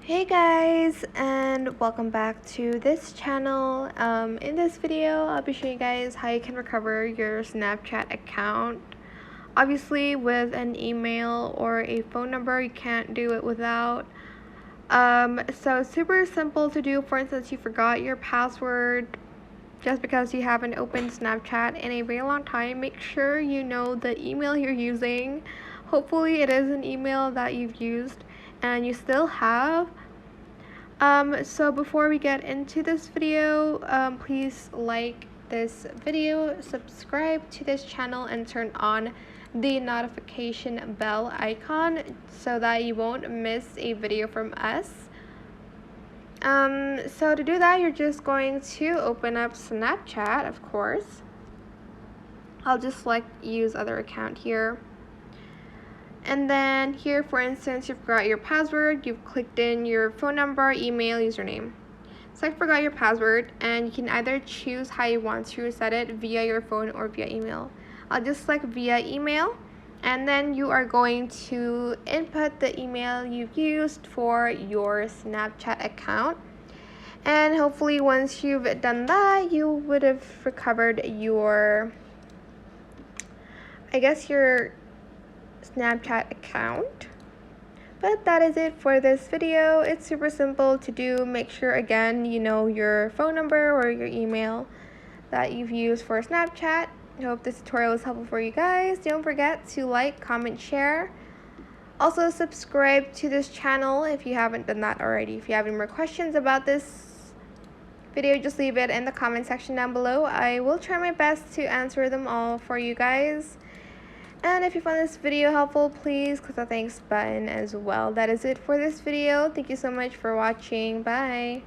Hey guys, and welcome back to this channel. In this video I'll be showing you guys how you can recover your Snapchat account. Obviously with an email or a phone number you can't do it without. So it's super simple to do. For instance, you forgot your password just because you haven't opened Snapchat in a very long time. Make sure you know the email you're using. Hopefully it is an email that you've used and you still have. So before we get into this video, please like this video, subscribe to this channel, and turn on the notification bell icon so that you won't miss a video from us. So to do that, you're just going to open up Snapchat, of course. I'll just select use other account here. And then here, for instance, you forgot your password, you've clicked in your phone number, email, username. So I forgot your password, and you can either choose how you want to reset it via your phone or via email. I'll just select via email, and then you are going to input the email you've used for your Snapchat account. And hopefully once you've done that, you would have recovered your, your Snapchat account. But that is it for this video. It's super simple to do. Make sure again you know your phone number or your email that you've used for Snapchat. I hope this tutorial was helpful for you guys. Don't forget to like, comment, share. Also subscribe to this channel if you haven't done that already. If you have any more questions about this video, just leave it in the comment section down below. I will try my best to answer them all for you guys. And if you found this video helpful, please click the thanks button as well. That is it for this video. Thank you so much for watching. Bye.